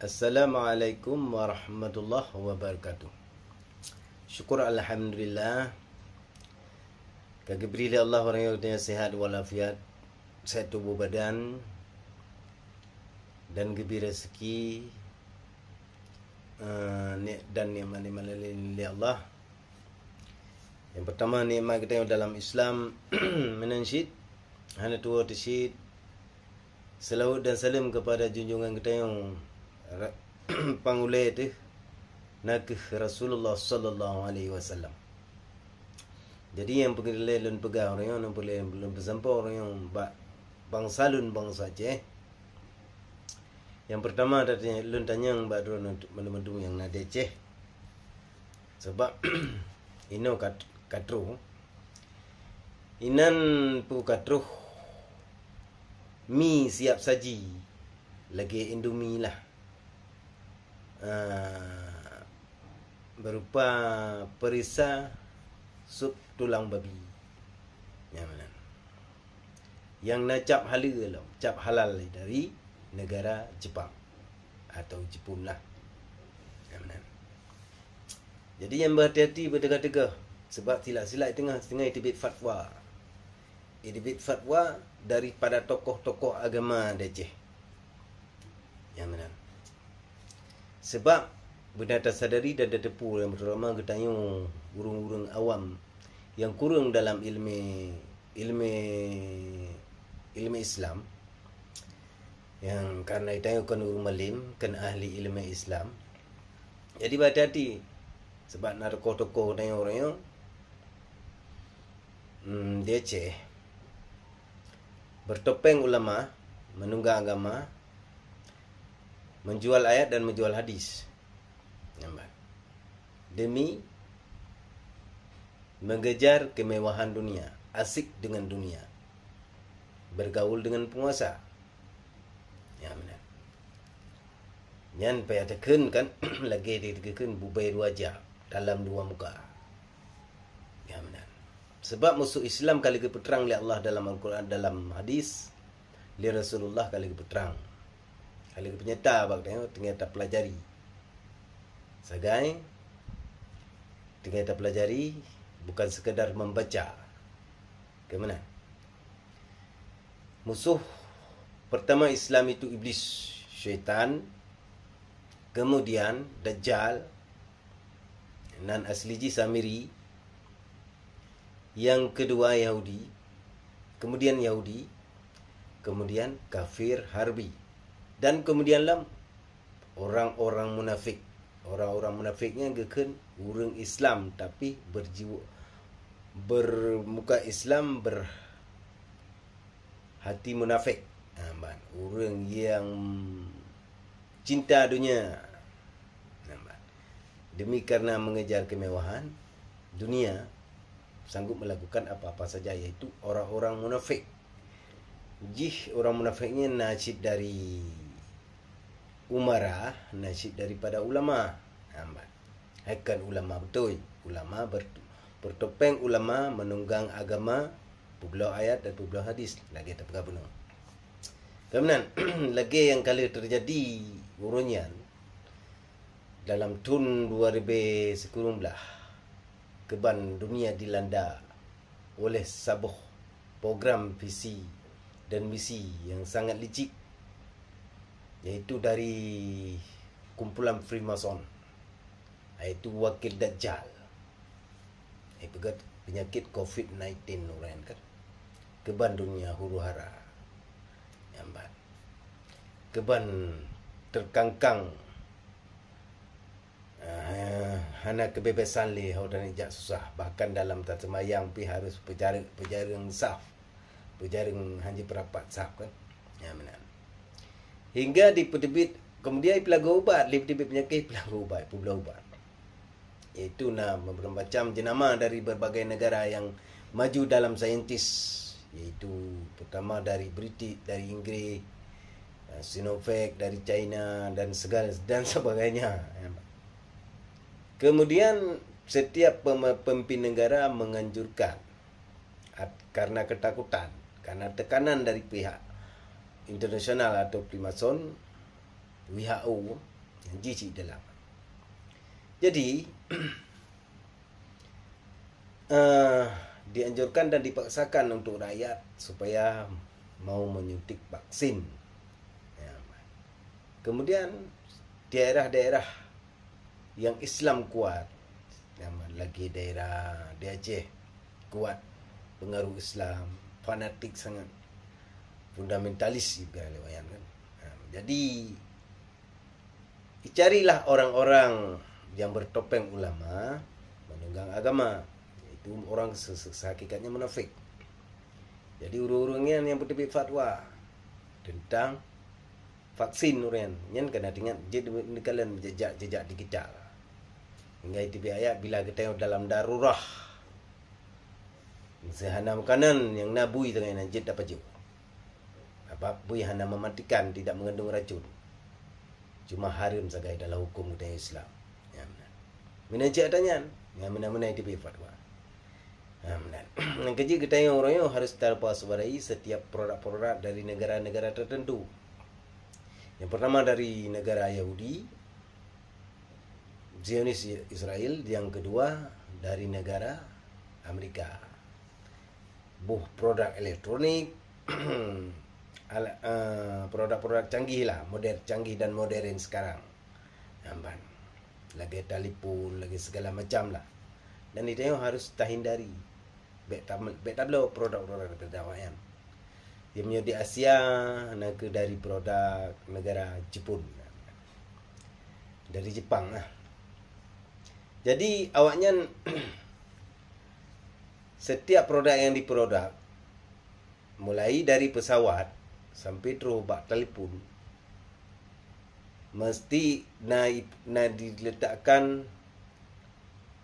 Assalamualaikum warahmatullahi wabarakatuh. Syukur alhamdulillah. Kaki beri Allah orang yang sehat walafiat, sehat tubuh badan dan gembira rezeki dan nikmat-nikmat dari Allah. Yang pertama nikmat kita yang dalam Islam menansyid hana tua tersyid selawat dan salam kepada junjungan kita yang pangulai tu nak Rasulullah sallallahu alaihi wasallam. Jadi yang pengelai lun pegang orang yang boleh belum bersampau orang yang bangsa lun bangsa Aceh. Yang pertama tadi lun tanya mbak drone untuk mendu yang nade Aceh. Sebab ino katru inan pu katru mi siap saji lagi Indomie lah. Berupa perisa sup tulang babi yang nak cap halal dari negara Jepang atau Jepun lah. Jadi yang berhati-hati bertega-tega sebab silap-silap tengah itibit fatwa daripada tokoh-tokoh agama Aceh. Sebab benda tersadari dan tertepu yang terutama ketanya urung-urung awam yang kurang dalam ilmu Islam, yang karena itu kan urung malim kan ahli ilmu Islam. Jadi berhati-hati sebab nak tokoh-tokoh tanya orang yang dia Aceh bertopeng ulama, menunggang agama, menjual ayat dan menjual hadis demi mengejar kemewahan dunia, asik dengan dunia, bergaul dengan penguasa. Ya benar. Yang payah tekan kan lagi ditekan bubai wajah dalam dua muka. Ya benar. Sebab musuh Islam kali kepeterang oleh Allah dalam Al-Quran, dalam hadis, oleh Rasulullah kali kepeterang. Kali penyata ternyata pelajari. Sagai ternyata pelajari bukan sekadar membaca. Ke mana? Musuh pertama Islam itu iblis, syaitan, kemudian Dajjal, dan Asliji Samiri, yang kedua Yahudi, kemudian kafir harbi. Dan kemudianlah orang-orang munafik. Orang-orang munafiknya geken urang Islam tapi bermuka Islam, berhati munafik. Urang yang cinta dunia. Demi karena mengejar kemewahan dunia sanggup melakukan apa-apa saja, iaitu orang-orang munafik. Orang munafiknya nasib dari umarah, nasib daripada ulama. Hakan ulama betul. Ulama bertopeng, ulama menunggang agama, pubelau ayat dan pubelau hadis. Lagi tak pegang penuh. Kemudian lagi yang kali terjadi urunyan dalam tahun 2019 keban dunia dilanda oleh sebuah program visi dan misi yang sangat licik, iaitu dari kumpulan Freemason, iaitu wakil Dajjal. Penyakit COVID-19 orang kan keban dunia huru-hara, keban terkangkang hana kebebasan li dan ijak susah, bahkan dalam tersemayang pi harus pejaring saf, pejaring hanji perapat saf kan. Ya benar. Hingga di pedebit kemudian pelaga ubat, di pedebit penyakit pelaga ubat, pula ubat. Itu macam jenama dari berbagai negara yang maju dalam saintis, iaitu pertama dari British, dari Inggris, Sinovac dari China dan segala dan sebagainya. Kemudian setiap pemimpin negara menganjurkan karena ketakutan, karena tekanan dari pihak internasional atau Freemason, WHO yang jijik dalam. Jadi dianjurkan dan dipaksakan untuk rakyat supaya mau menyuntik vaksin. Ya. Kemudian daerah-daerah yang Islam kuat, lagi daerah di Aceh kuat pengaruh Islam, fanatik sangat, fundamentalis juga lewayan kan. Jadi carilah orang-orang yang bertopeng ulama, menunggang agama. Itu orang hakikatnya munafik. Jadi urung-urungnya yang bertepi fatwa tentang vaksin urian, nyen kena ingat jadi kalian jejak digital. Hingga itu ayat bila kita dalam darurah sehana makanan yang nabui dengan najid dapat jauh. Apa bui hana mematikan, tidak mengandung racun. Cuma haram sagai dalam hukum budaya Islam. Ya benar. Minajak tanya, yang mana-mana itu fatwa. Ya benar. Yang kecil kita yang orang yang harus terwaspadai setiap produk-produk dari negara-negara tertentu. Yang pertama dari negara Yahudi, Zionis Israel. Yang kedua dari negara Amerika. Produk elektronik, produk-produk canggih lah, canggih dan modern sekarang. Nampak, lagi telefon, lagi segala macam lah. Dan itu yang harus kita hindari. Betablo produk-produk terdakwayan. Dia punya di Asia, nak dari produk negara Jepun, dari Jepang lah. Jadi awaknya setiap produk yang diproduk, mulai dari pesawat sampai terus bak telefon, mesti nak diletakkan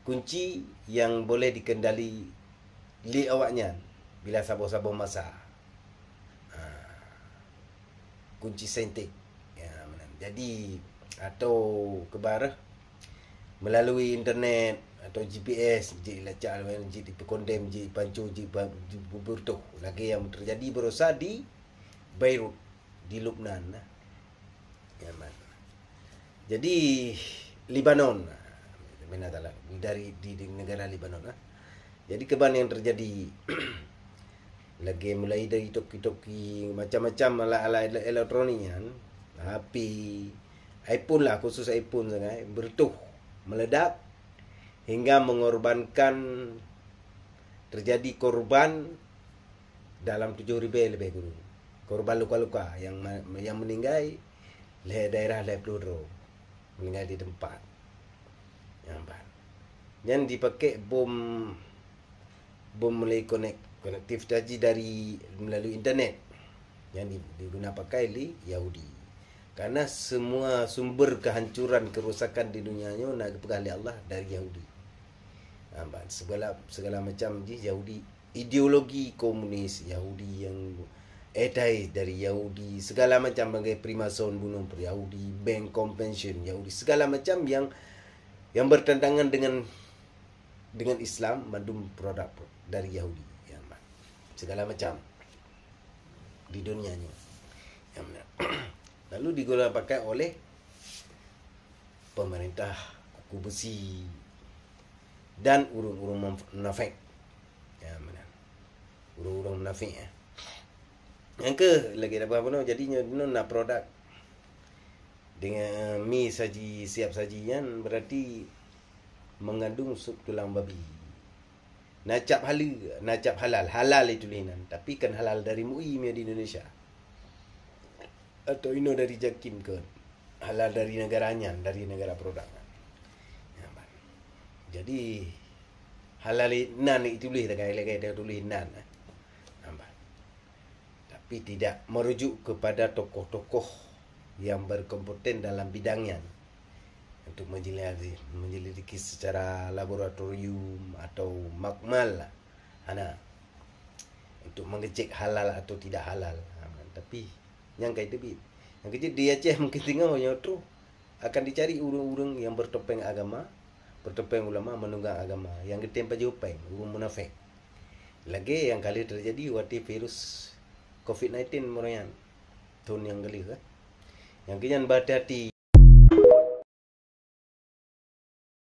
kunci yang boleh dikendali li awaknya bila sabo-sabo masa. Kunci sentik. Ya, jadi atau kebar melalui internet atau GPS ji lacak ji dipekondem ji pancu ji bertuh lagi yang terjadi berusaha di Beirut di Lebanon. Ya, jadi Lebanon dari di negara Lebanon. Jadi keban yang terjadi lagi mulai dari toki-toki macam-macam alat-alat elektronik, HP, iPhone lah, khusus iPhone sangat bertuh meledak hingga mengorbankan, terjadi korban dalam 7.000 lebih kurang. Korban luka-luka yang meninggal daerah Lepro, meninggal di tempat. Yang dipakai bom mulai konektif tadi dari melalui internet yang digunakan pakai di Yahudi. Karena semua sumber kehancuran, kerosakan di dunianya nak pegang oleh Allah dari Yahudi. Segala macam Yahudi, ideologi komunis Yahudi, yang etai dari Yahudi, segala macam bagai primason bunuh Yahudi, bank convention Yahudi, segala macam yang bertentangan dengan Islam, mandum produk dari Yahudi. Segala macam di dunianya. Lalu digunakan pakai oleh pemerintah kuku besi dan urung-urung munafik. Urung-urung munafik. Yang ke lagi apa pun jadinya nak produk dengan mi saji siap sajian berarti mengandung sup tulang babi. Nacap halal itu linan, tapi kan halal dari MUI di Indonesia. Atau ino dari Jakim ke halal dari negaranya, dari negara produk. Jadi halal nan itu boleh tak kaya tulis nan. Tapi tidak merujuk kepada tokoh-tokoh yang berkompeten dalam bidangnya untuk menjelidiki secara laboratorium atau makmal lah. Untuk mengecek halal atau tidak halal. Tapi yang kayak itu yang kecil di Aceh mungkin tinggal nyotro akan dicari urung-urung yang bertopeng agama, bertopeng ulama, menunggang agama, yang ketempa jupeng urung munafik. Lagi yang kali terjadi waktu virus COVID-19 morian tahun yang kali kan. Yang kenyan berhati-hati.